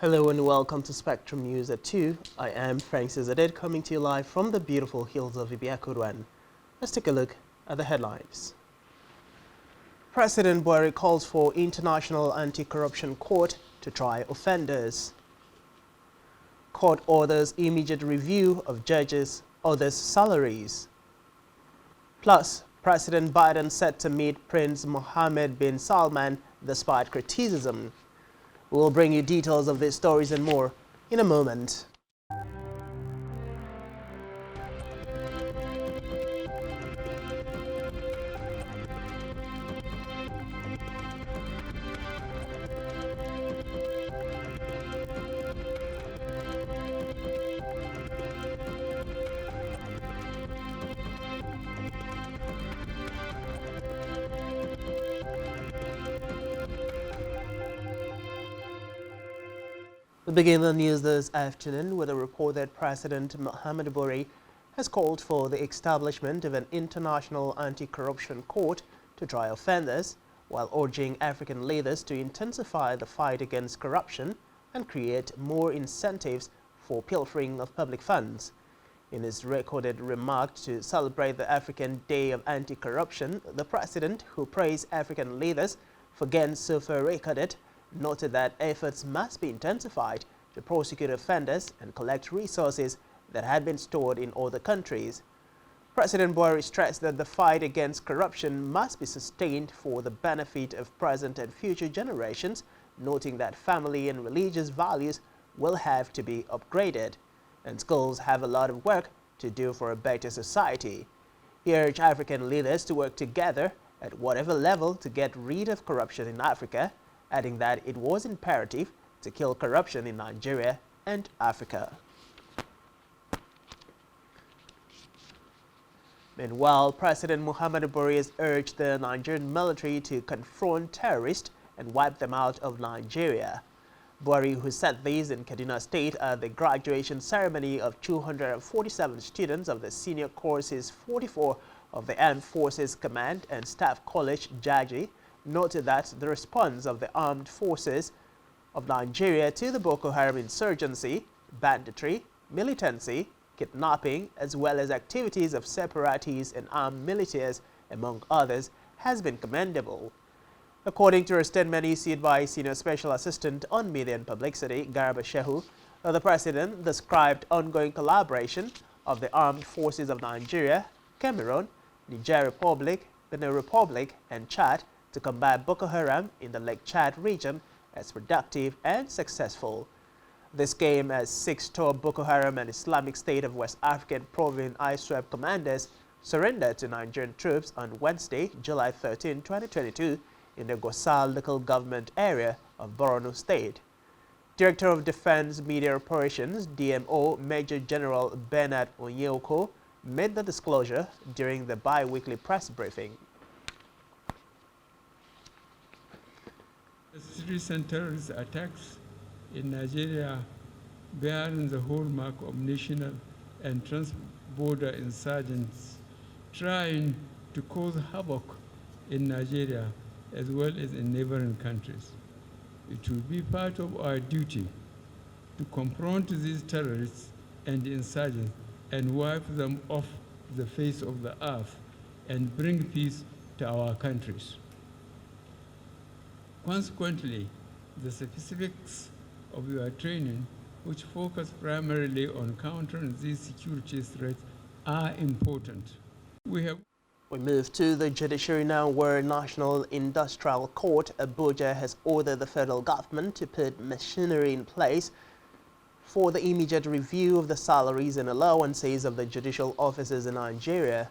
Hello and welcome to Spectrum News at 2. I am Francis Aded coming to you live from the beautiful hills of Ibiakuruan. Let's take a look at the headlines. President Buhari calls for International Anti-Corruption Court to try offenders. Court orders immediate review of judges' others' salaries. Plus, President Biden set to meet Prince Mohammed bin Salman despite criticism. We'll bring you details of these stories and more in a moment. We begin the news this afternoon with a report that President Muhammad Buhari has called for the establishment of an international anti-corruption court to try offenders, while urging African leaders to intensify the fight against corruption and create more incentives for pilfering of public funds. In his recorded remark to celebrate the African Day of Anti-Corruption, the president, who praised African leaders for gains so far recorded, noted that efforts must be intensified to prosecute offenders and collect resources that had been stored in other countries. President Buhari stressed that the fight against corruption must be sustained for the benefit of present and future generations, noting that family and religious values will have to be upgraded, and schools have a lot of work to do for a better society. He urged African leaders to work together at whatever level to get rid of corruption in Africa, adding that it was imperative to kill corruption in Nigeria and Africa. Meanwhile, President Muhammad Buhari has urged the Nigerian military to confront terrorists and wipe them out of Nigeria. Buhari, who said this in Kaduna State at the graduation ceremony of 247 students of the Senior Courses 44 of the Armed Forces Command and Staff College, Jaji, noted that the response of the armed forces of Nigeria to the Boko Haram insurgency, banditry, militancy, kidnapping, as well as activities of separatists and armed militias, among others, has been commendable. According to a statement issued by Senior Special Assistant on Media and Publicity, Garba Shehu, the President described ongoing collaboration of the armed forces of Nigeria, Cameroon, Niger Republic, Benin Republic, and Chad to combat Boko Haram in the Lake Chad region as productive and successful. This came as 6 top Boko Haram and Islamic State of West African Province ISWAP commanders surrendered to Nigerian troops on Wednesday, July 13, 2022, in the Gosal local government area of Borno State. Director of Defense Media Operations, DMO, Major General Bernard Onyeko, made the disclosure during the bi-weekly press briefing. Recent terrorist attacks in Nigeria bearing the hallmark of national and trans-border insurgents trying to cause havoc in Nigeria as well as in neighboring countries. It will be part of our duty to confront these terrorists and insurgents and wipe them off the face of the earth and bring peace to our countries. Consequently, the specifics of your training, which focus primarily on countering these security threats, are important. We move to the judiciary now, where National Industrial Court Abuja has ordered the federal government to put machinery in place for the immediate review of the salaries and allowances of the judicial officers in Nigeria.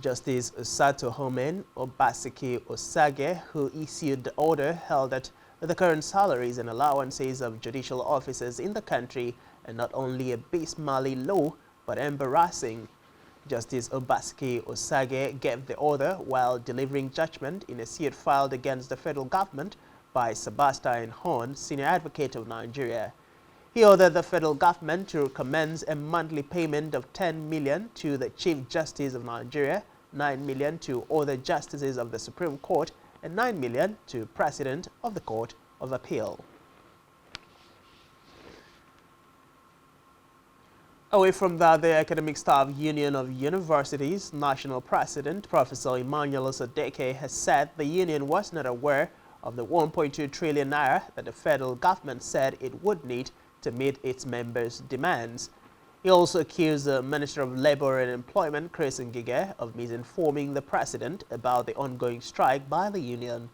Justice Osato Homen Obaseki Osage, who issued the order, held that the current salaries and allowances of judicial officers in the country are not only abysmally low but embarrassing. Justice Obaseki Osage gave the order while delivering judgment in a suit filed against the federal government by Sebastian Horn, Senior Advocate of Nigeria. He ordered the federal government to commence a monthly payment of 10 million to the Chief Justice of Nigeria, 9 million to other justices of the Supreme Court, and 9 million to President of the Court of Appeal. Away from that, the Academic Staff Union of Universities National President, Professor Emmanuel Osadeke, has said the union was not aware of the 1.2 trillion naira that the federal government said it would need to meet its members' demands. He also accused the Minister of Labour and Employment, Chris Ngige, of misinforming the president about the ongoing strike by the union.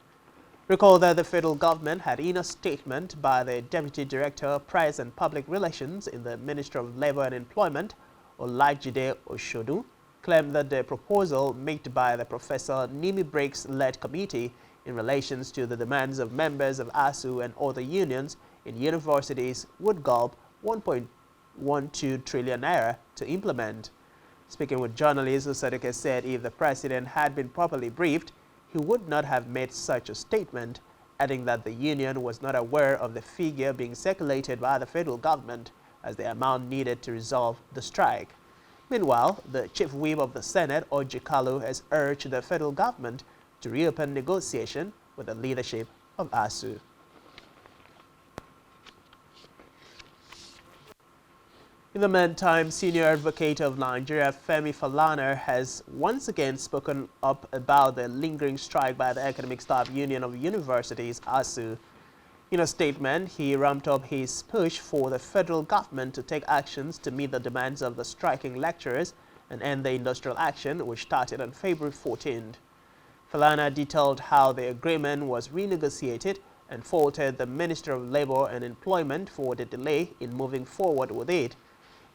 Recall that the federal government had in a statement by the Deputy Director, Press and Public Relations in the Ministry of Labour and Employment, Olajide Oshodu, claimed that the proposal made by the Professor Nimi Breaks-led committee in relation to the demands of members of ASU and other unions in universities would gulp 1.12 trillion naira to implement. Speaking with journalists, Osadeke said if the president had been properly briefed, he would not have made such a statement, adding that the union was not aware of the figure being circulated by the federal government as the amount needed to resolve the strike. Meanwhile, the chief whip of the Senate, Orji Kalu, has urged the federal government to reopen negotiation with the leadership of ASU. In the meantime, senior advocate of Nigeria, Femi Falana, has once again spoken up about the lingering strike by the Academic Staff Union of Universities, ASU. In a statement, he ramped up his push for the federal government to take actions to meet the demands of the striking lecturers and end the industrial action, which started on February 14th. Falana detailed how the agreement was renegotiated and faulted the Minister of Labour and Employment for the delay in moving forward with it.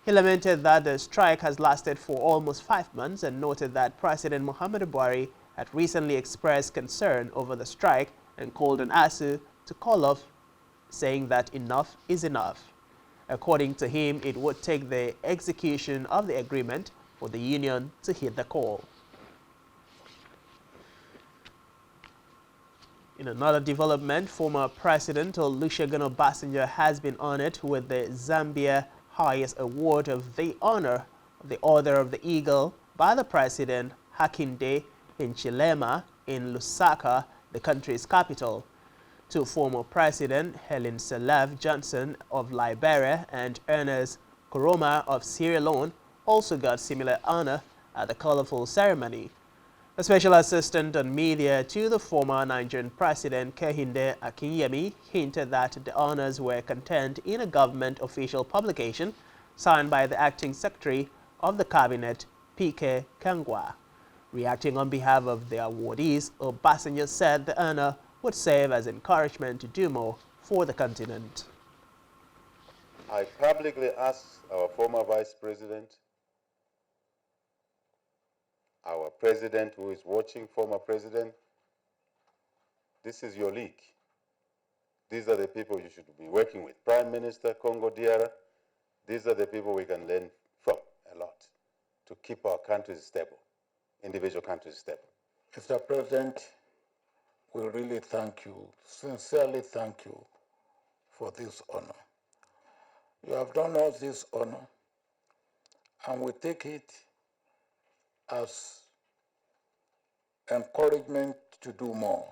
He lamented that the strike has lasted for almost 5 months and noted that President Muhammadu Buhari had recently expressed concern over the strike and called on ASU to call off, saying that enough is enough. According to him, it would take the execution of the agreement for the union to hit the call. In another development, former President Olusegun Obasanjo has been honored with the Zambia highest award of the honor of the Order of the Eagle by the President Hakainde Hichilema in Lusaka, the country's capital. Two former President Helen Salaf Johnson of Liberia and Ernest Koroma of Sierra Leone also got similar honor at the colorful ceremony. A special assistant on media to the former Nigerian President Kehinde Akinyemi hinted that the honors were contained in a government official publication signed by the acting secretary of the cabinet, P.K. Kangwa. Reacting on behalf of the awardees, Obasanjo said the honor would serve as encouragement to do more for the continent. I publicly ask our former Vice President, our President who is watching, former President, this is your league. These are the people you should be working with. Prime Minister Congo DR, these are the people we can learn from a lot to keep our countries stable, individual countries stable. Mr. President, we really thank you, sincerely thank you for this honor. You have done us this honor, and we take it as encouragement to do more.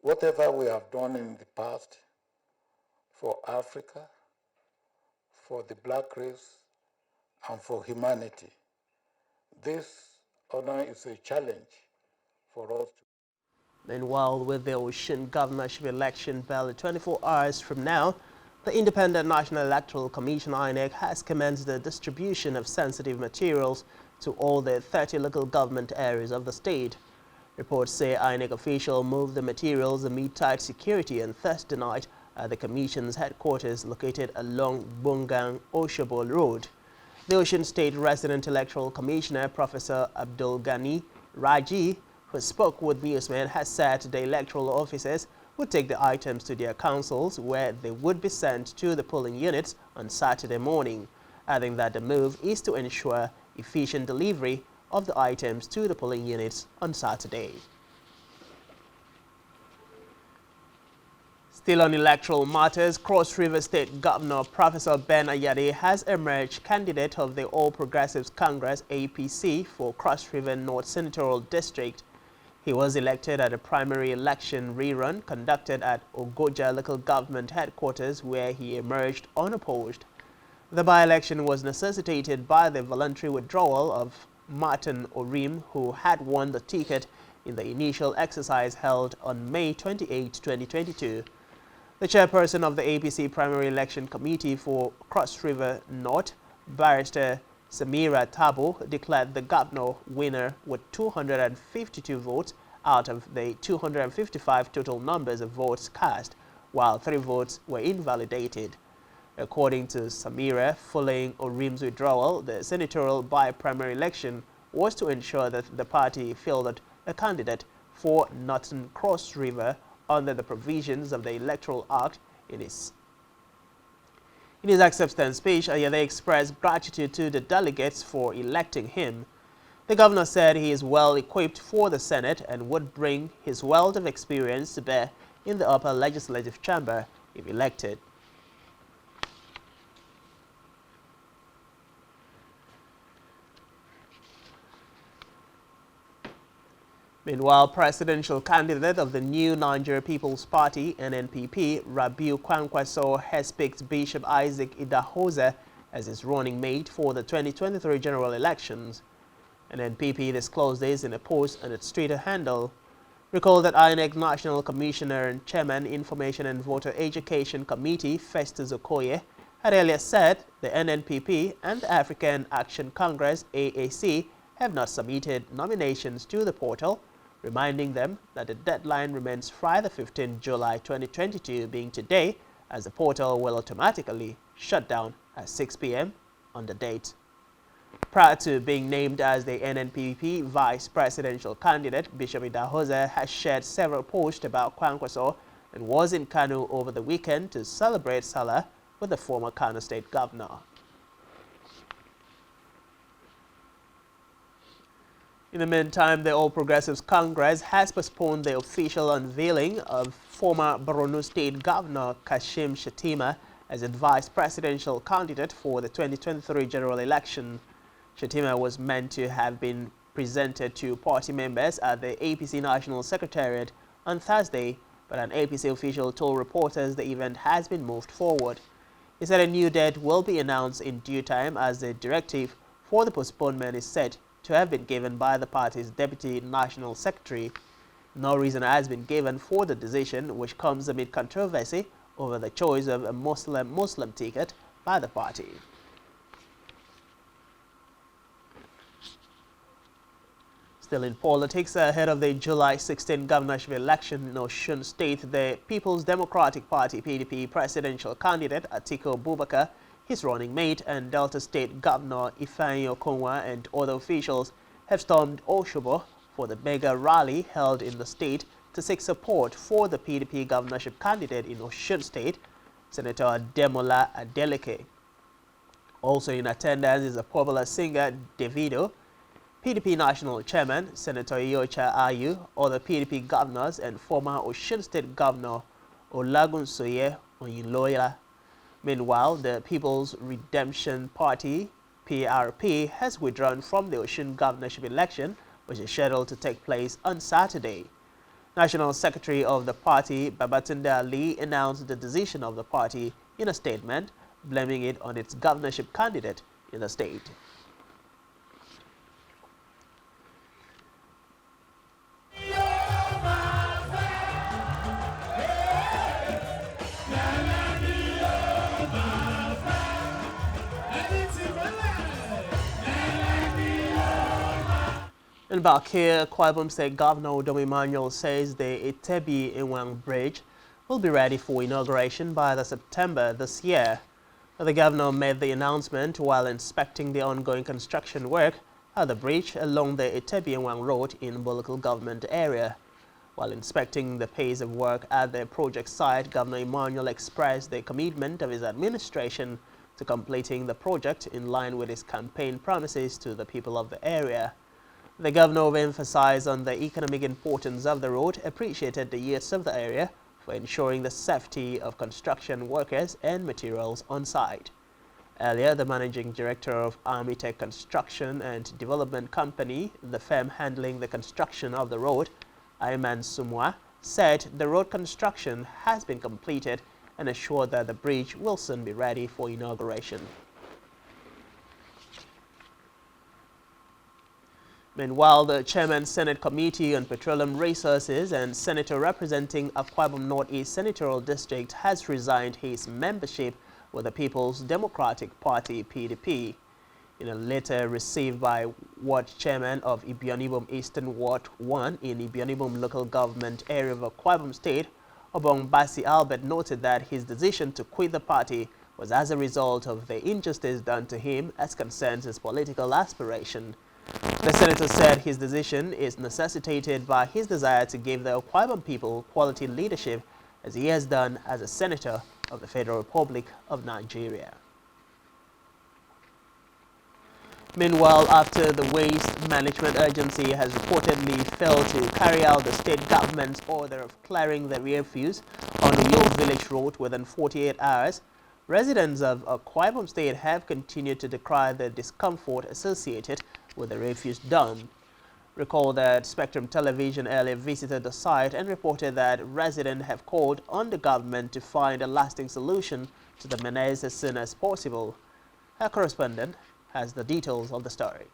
Whatever we have done in the past for Africa, for the black race, and for humanity, this honor is a challenge for us. Meanwhile, with the Ocean governorship election barely 24 hours from now, the Independent National Electoral Commission (INEC) has commenced the distribution of sensitive materials to all the 30 local government areas of the state. Reports say INEC officials moved the materials amid tight security on Thursday night at the Commission's headquarters located along Bungang-Oshobo Road. The Ocean State Resident Electoral Commissioner, Professor Abdul Ghani Raji, who spoke with newsmen, has said the electoral officers would take the items to their councils where they would be sent to the polling units on Saturday morning, adding that the move is to ensure efficient delivery of the items to the polling units on Saturday. Still on electoral matters, Cross River State Governor Professor Ben Ayade has emerged candidate of the All Progressives Congress APC for Cross River North Senatorial District. He was elected at a primary election rerun conducted at Ogoja Local Government Headquarters, where he emerged unopposed. The by-election was necessitated by the voluntary withdrawal of Martin Orim, who had won the ticket in the initial exercise held on May 28, 2022. The chairperson of the APC Primary Election Committee for Cross River North, Barrister Samira Tabo, declared the governor winner with 252 votes out of the 255 total numbers of votes cast, while 3 votes were invalidated. According to Samira, following Orim's withdrawal, the senatorial by-primary election was to ensure that the party fielded a candidate for Northern Cross River under the provisions of the Electoral Act. In his acceptance speech, Ayade expressed gratitude to the delegates for electing him. The governor said he is well equipped for the Senate and would bring his wealth of experience to bear in the upper legislative chamber if elected. Meanwhile, presidential candidate of the new Nigeria People's Party, NNPP, Rabiu Kwankwaso, has picked Bishop Isaac Idahosa as his running mate for the 2023 general elections. NNPP disclosed this in a post on its Twitter handle. Recall that INEC National Commissioner and Chairman, Information and Voter Education Committee, Festus Okoye, had earlier said the NNPP and the African Action Congress, AAC, have not submitted nominations to the portal, reminding them that the deadline remains Friday, 15 July 2022, being today, as the portal will automatically shut down at 6 p.m. on the date. Prior to being named as the NNPP vice presidential candidate, Bishop Idahosa has shared several posts about Kwankwaso and was in Kano over the weekend to celebrate Salah with the former Kano State Governor. In the meantime, the All Progressives Congress has postponed the official unveiling of former Borno State Governor Kashim Shettima as its vice presidential candidate for the 2023 general election. Shettima was meant to have been presented to party members at the APC National Secretariat on Thursday, but an APC official told reporters the event has been moved forward. He said a new date will be announced in due time, as the directive for the postponement is set to have been given by the party's Deputy National Secretary. No reason has been given for the decision, which comes amid controversy over the choice of a Muslim ticket by the party. Still in politics, ahead of the July 16 governorship election in Osun State, the People's Democratic Party (PDP) presidential candidate Atiku Abubakar, his running mate, and Delta State Governor Ifeanyi Okonwa and other officials have stormed Oshobo for the mega rally held in the state to seek support for the PDP governorship candidate in Osun State, Senator Demola Adeleke. Also in attendance is a popular singer, Davido, PDP National Chairman, Senator Iyorchia Ayu, other PDP governors, and former Osun State Governor Olagunsoye Oyinlola. Meanwhile, the People's Redemption Party, PRP, has withdrawn from the Osun governorship election, which is scheduled to take place on Saturday. National Secretary of the party, Babatunde Ali, announced the decision of the party in a statement, blaming it on its governorship candidate in the state. In back here, Akwa State Governor Udom Emmanuel says the Itebi-Iwang Bridge will be ready for inauguration by September this year. The governor made the announcement while inspecting the ongoing construction work at the bridge along the Itebi-Iwang Road in Bolokol government area. While inspecting the pace of work at the project site, Governor Emmanuel expressed the commitment of his administration to completing the project in line with his campaign promises to the people of the area. The governor emphasized on the economic importance of the road, appreciated the youths of the area for ensuring the safety of construction workers and materials on site. Earlier, the managing director of Army Tech Construction and Development Company, the firm handling the construction of the road, Ayman Sumwa, said the road construction has been completed and assured that the bridge will soon be ready for inauguration. Meanwhile, the chairman Senate Committee on Petroleum Resources and senator representing Akwa Ibom Northeast Senatorial District has resigned his membership with the People's Democratic Party (PDP). In a letter received by Ward Chairman of Ibionibom Eastern Ward 1 in Ibionibom local government area of Akwa Ibom State, Obong Basi Albert noted that his decision to quit the party was as a result of the injustice done to him as concerns his political aspiration. The senator said his decision is necessitated by his desire to give the Akwa Ibom people quality leadership as he has done as a senator of the Federal Republic of Nigeria. Meanwhile, after the Waste Management Agency has reportedly failed to carry out the state government's order of clearing the refuse on the Uyo Village Road within 48 hours, residents of Akwa Ibom State have continued to decry the discomfort associated with the refuse dump. Recall that Spectrum Television earlier visited the site and reported that residents have called on the government to find a lasting solution to the menace as soon as possible. Our correspondent has the details of the story.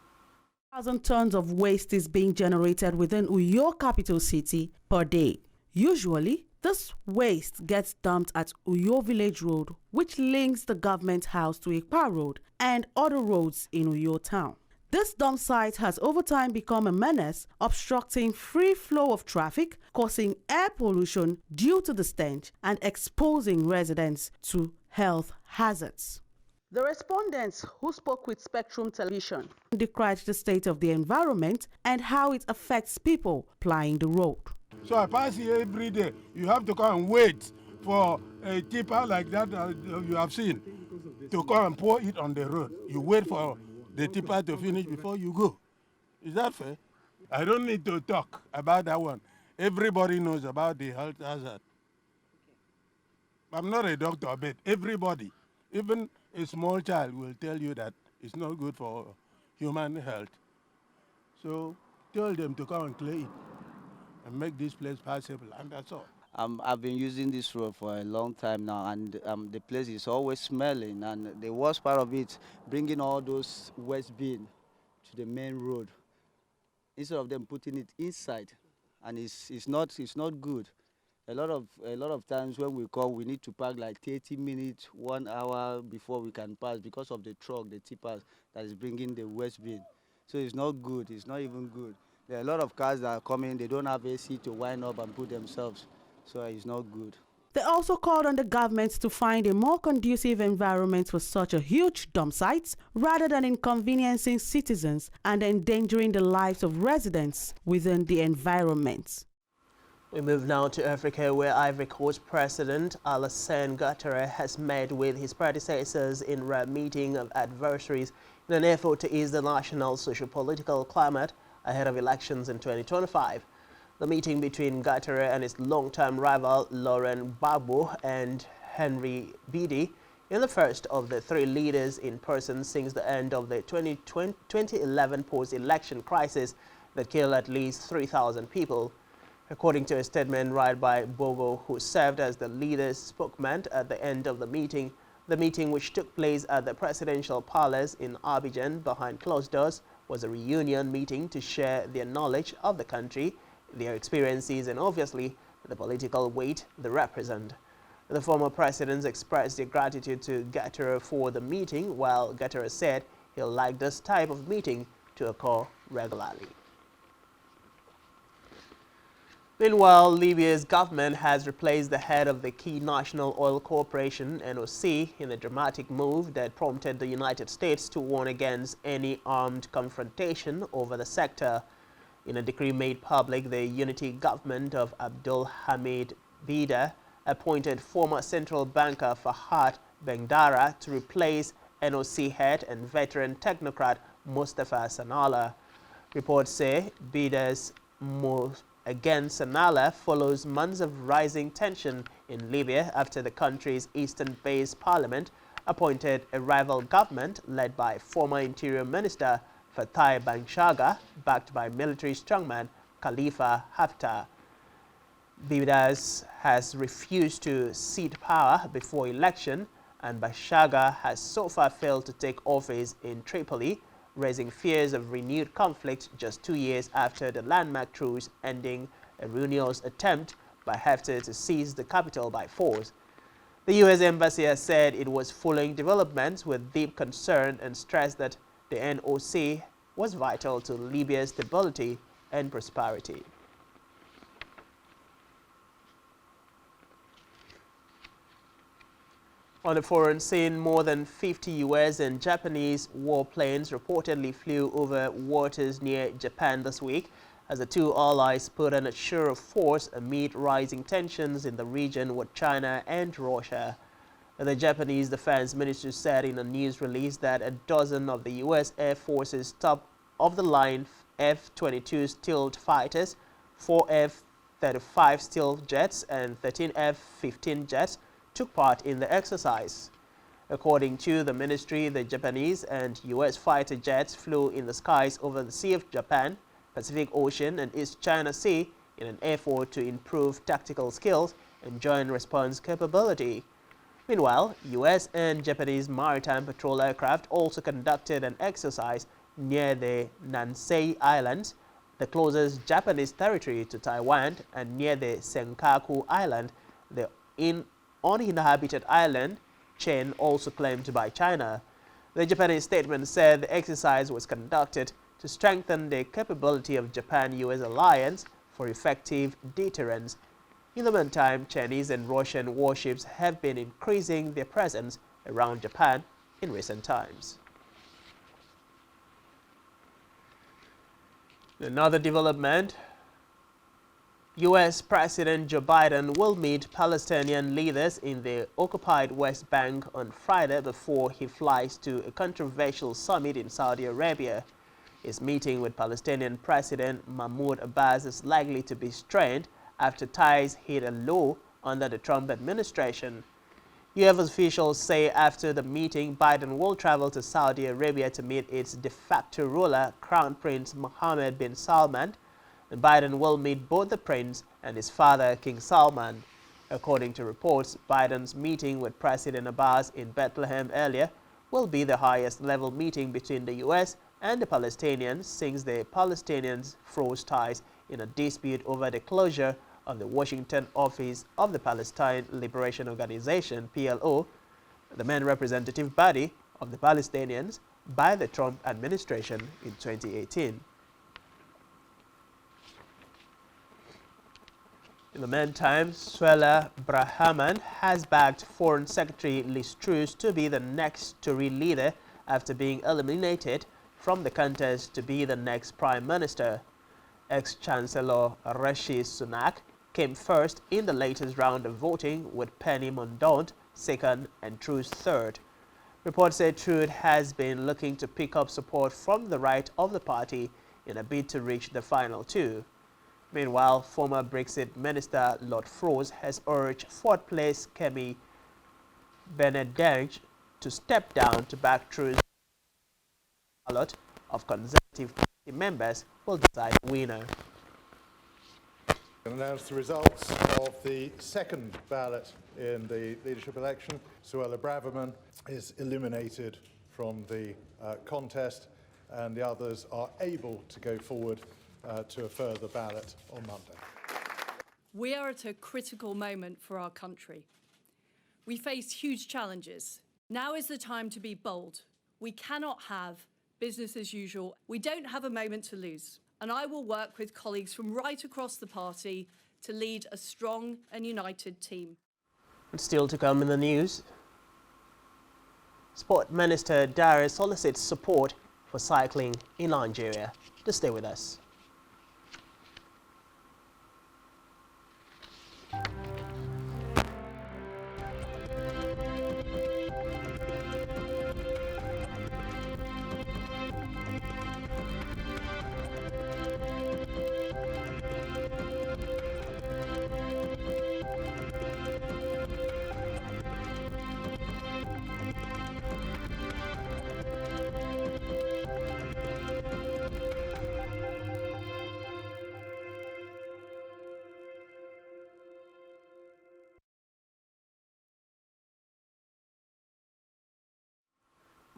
1,000 tons of waste is being generated within Uyo capital city per day. Usually, this waste gets dumped at Uyo Village Road, which links the government house to Ikpa Road and other roads in Uyo town. This dump site has over time become a menace, obstructing free flow of traffic, causing air pollution due to the stench, and exposing residents to health hazards. The respondents who spoke with Spectrum Television decried the state of the environment and how it affects people plying the road. So I pass here every day. You have to come and wait for a tipper like that you have seen to come and pour it on the road. You wait for the tipper to finish before you go. Is that fair? I don't need to talk about that one. Everybody knows about the health hazard. I'm not a doctor, but everybody, even a small child, will tell you that it's not good for human health. So tell them to come and clear it and make this place passable, and that's all. I've been using this road for a long time now, and the place is always smelling. And the worst part of it, bringing all those waste bin to the main road, instead of them putting it inside, and it's not good. A lot of times when we come, we need to park like 30 minutes, 1 hour before we can pass because of the truck, the tippers that is bringing the waste bin. So it's not good. It's not even good. There are a lot of cars that are coming. They don't have AC to wind up and put themselves. So it's not good. They also called on the government to find a more conducive environment for such a huge dump sites rather than inconveniencing citizens and endangering the lives of residents within the environment. We move now to Africa, where Ivory Coast President Alassane Ouattara has met with his predecessors in a meeting of adversaries in an effort to ease the national socio-political climate ahead of elections in 2025. The meeting between Ouattara and his long-term rival Laurent Gbagbo and Henry Bidi in the first of the three leaders in person since the end of the 2011 post-election crisis that killed at least 3,000 people. According to a statement read by Bogo, who served as the leader's spokesman at the end of the meeting, which took place at the presidential palace in Abidjan behind closed doors, was a reunion meeting to share their knowledge of the country, their experiences, and obviously the political weight they represent. The former presidents expressed their gratitude to Ouattara for the meeting, while Ouattara said he'll like this type of meeting to occur regularly. Meanwhile, Libya's government has replaced the head of the key National Oil Corporation, NOC, in a dramatic move that prompted the United States to warn against any armed confrontation over the sector. In a decree made public, the unity government of Abdul Hamid Bida appointed former central banker Fahad Bengdara to replace NOC head and veteran technocrat Mustafa Sanala. Reports say Bida's move against Sanala follows months of rising tension in Libya after the country's eastern-based parliament appointed a rival government led by former Interior Minister Fatai Banshaga, backed by military strongman Khalifa Haftar. Bidas has refused to cede power before election, and Banshaga has so far failed to take office in Tripoli, raising fears of renewed conflict just 2 years after the landmark truce ending a ruinous attempt by Haftar to seize the capital by force. The U.S. Embassy has said it was following developments with deep concern and stressed that the NOC was vital to Libya's stability and prosperity. On the foreign scene, more than 50 U.S. and Japanese warplanes reportedly flew over waters near Japan this week as the two allies put on a show of force amid rising tensions in the region with China and Russia. The Japanese Defense Ministry said in a news release that a dozen of the U.S. Air Force's top-of-the-line F-22 stealth fighters, 4 F-35 stealth jets, and 13 F-15 jets took part in the exercise. According to the ministry, the Japanese and U.S. fighter jets flew in the skies over the Sea of Japan, Pacific Ocean, and East China Sea in an effort to improve tactical skills and joint response capability. Meanwhile, U.S. and Japanese maritime patrol aircraft also conducted an exercise near the Nansei Islands, the closest Japanese territory to Taiwan, and near the Senkaku Island, the uninhabited island chain also claimed by China. The Japanese statement said the exercise was conducted to strengthen the capability of Japan-U.S. alliance for effective deterrence. In the meantime, Chinese and Russian warships have been increasing their presence around Japan in recent times. Another development, U.S. President Joe Biden will meet Palestinian leaders in the occupied West Bank on Friday before he flies to a controversial summit in Saudi Arabia. His meeting with Palestinian President Mahmoud Abbas is likely to be strained after ties hit a low under the Trump administration. U.S. officials say after the meeting, Biden will travel to Saudi Arabia to meet its de facto ruler, Crown Prince Mohammed bin Salman, and Biden will meet both the prince and his father, King Salman. According to reports, Biden's meeting with President Abbas in Bethlehem earlier will be the highest-level meeting between the U.S. and the Palestinians since the Palestinians froze ties in a dispute over the closure of the Washington office of the Palestine Liberation Organization, PLO, the main representative body of the Palestinians, by the Trump administration in 2018. In the meantime, Suella Braverman has backed Foreign Secretary Liz Truss to be the next Tory leader after being eliminated from the contest to be the next Prime Minister. Ex-Chancellor Rishi Sunak came first in the latest round of voting, with Penny Mordaunt second and Truss third. Reports say Truss has been looking to pick up support from the right of the party in a bid to reach the final two. Meanwhile, former Brexit Minister Lord Frost has urged fourth-place Kemi Benedek to step down to back Truss. A ballot of Conservative Party members will decide the winner. Announce the results of the second ballot in the leadership election. Suella Braverman is eliminated from the contest, and the others are able to go forward to a further ballot on Monday. We are at a critical moment for our country. We face huge challenges. Now is the time to be bold. We cannot have business as usual. We don't have a moment to lose. And I will work with colleagues from right across the party to lead a strong and united team. And still to come in the news, Sport Minister Dare solicits support for cycling in Nigeria. Just stay with us.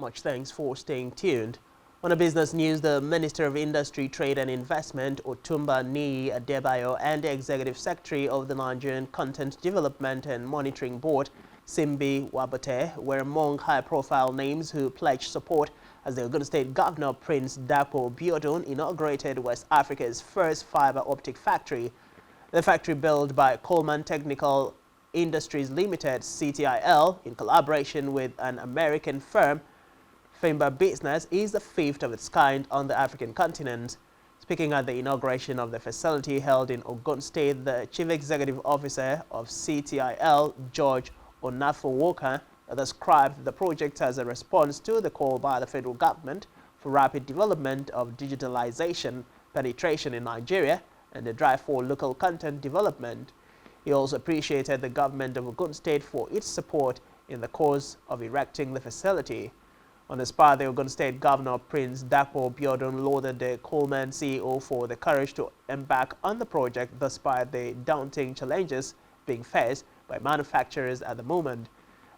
Much thanks for staying tuned. On a business news, the Minister of Industry, Trade and Investment, Otumba Niyi Adebayo, and the Executive Secretary of the Nigerian Content Development and Monitoring Board, Simbi Wabote, were among high-profile names who pledged support as the Ogun State Governor Prince Dapo Biodun inaugurated West Africa's first fiber optic factory. The factory, built by Coleman Technical Industries Limited, CTIL, in collaboration with an American firm, Fimba Business, is the fifth of its kind on the African continent. Speaking at the inauguration of the facility held in Ogun State, the Chief Executive Officer of CTIL, George Onafowoka, described the project as a response to the call by the federal government for rapid development of digitalization penetration in Nigeria and the drive for local content development. He also appreciated the government of Ogun State for its support in the cause of erecting the facility. On the spot, the Ogun State Governor Prince Dapo Biodun lauded the Coleman CEO for the courage to embark on the project despite the daunting challenges being faced by manufacturers at the moment.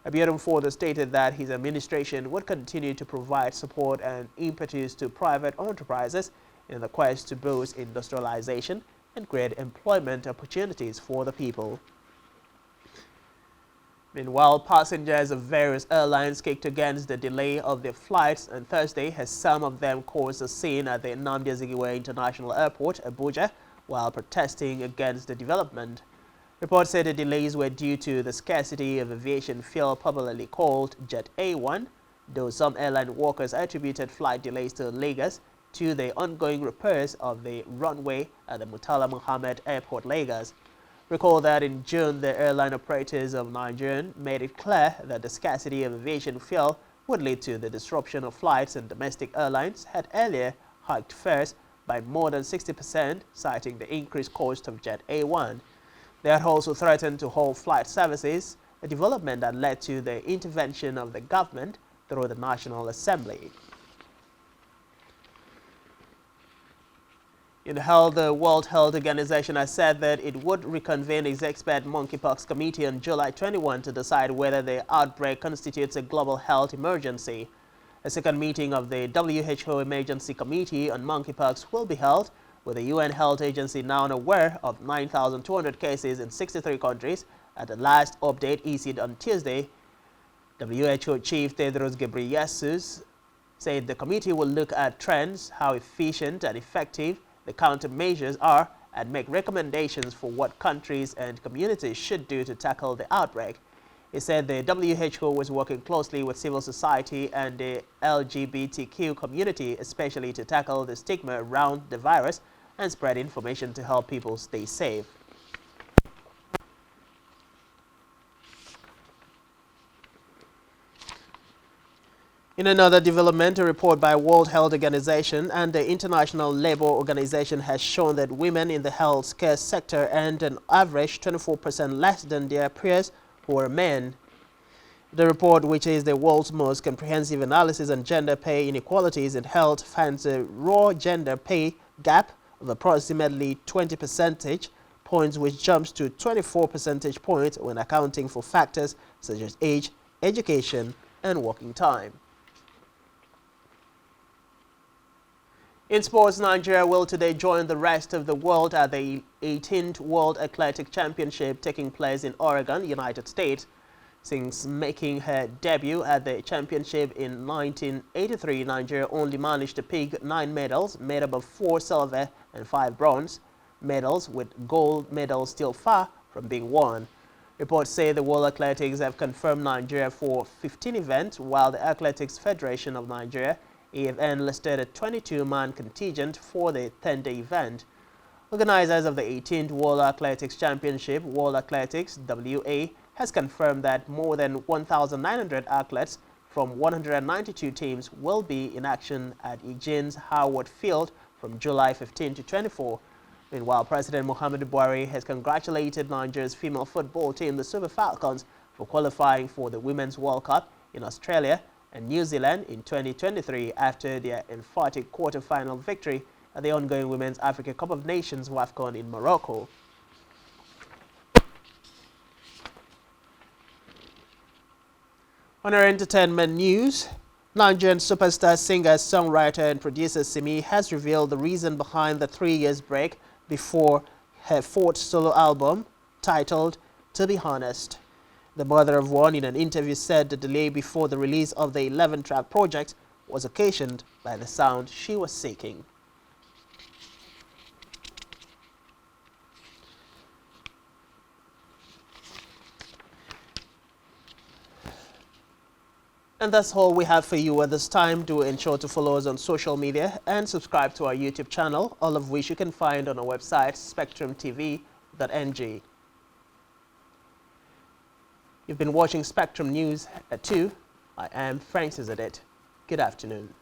Biodun further stated that his administration would continue to provide support and impetus to private enterprises in the quest to boost industrialization and create employment opportunities for the people. Meanwhile, passengers of various airlines kicked against the delay of their flights on Thursday as some of them caused a scene at the Nnamdi Azikiwe International Airport, Abuja, while protesting against the development. Reports said the delays were due to the scarcity of aviation fuel, popularly called Jet A1, though some airline workers attributed flight delays to Lagos to the ongoing repairs of the runway at the Murtala Muhammed Airport, Lagos. Recall that in June, the airline operators of Nigeria made it clear that the scarcity of aviation fuel would lead to the disruption of flights, and domestic airlines had earlier hiked fares by more than 60%, citing the increased cost of Jet A1. They had also threatened to halt flight services, a development that led to the intervention of the government through the National Assembly. In health, the World Health Organization has said that it would reconvene its expert monkeypox committee on July 21 to decide whether the outbreak constitutes a global health emergency. A second meeting of the WHO Emergency Committee on Monkeypox will be held, with the UN Health Agency now aware of 9,200 cases in 63 countries at the last update issued on Tuesday. WHO Chief Tedros Ghebreyesus said the committee will look at trends, how efficient and effective the countermeasures are, and make recommendations for what countries and communities should do to tackle the outbreak. He said the WHO was working closely with civil society and the LGBTQ community, especially to tackle the stigma around the virus and spread information to help people stay safe. In another development, a report by World Health Organization and the International Labour Organization has shown that women in the healthcare sector earned an average 24% less than their peers who are men. The report, which is the world's most comprehensive analysis on gender pay inequalities in health, finds a raw gender pay gap of approximately 20 percentage points, which jumps to 24 percentage points when accounting for factors such as age, education, and working time. In sports, Nigeria will today join the rest of the world at the 18th World Athletic Championship taking place in Oregon, United States. Since making her debut at the championship in 1983, Nigeria only managed to pick 9 medals, made up of 4 silver and 5 bronze medals, with gold medals still far from being won. Reports say the World Athletics have confirmed Nigeria for 15 events, while the Athletics Federation of Nigeria AFN listed a 22-man contingent for the 10-day event. Organizers of the 18th World Athletics Championship, World Athletics WA, has confirmed that more than 1,900 athletes from 192 teams will be in action at Eugene's Howard Field from July 15 to 24. Meanwhile, President Muhammadu Buhari has congratulated Nigeria's female football team, the Super Falcons, for qualifying for the Women's World Cup in Australia and New Zealand in 2023 after their emphatic quarter-final victory at the ongoing Women's Africa Cup of Nations WAFCON in Morocco. On our entertainment news, Nigerian superstar singer, songwriter and producer Simi has revealed the reason behind the 3 years break before her fourth solo album, titled To Be Honest. The mother of one in an interview said the delay before the release of the 11-track project was occasioned by the sound she was seeking. And that's all we have for you at this time. Do ensure to follow us on social media and subscribe to our YouTube channel, all of which you can find on our website, SpectrumTv.ng. You've been watching Spectrum News at 2. I am Francis Adet. Good afternoon.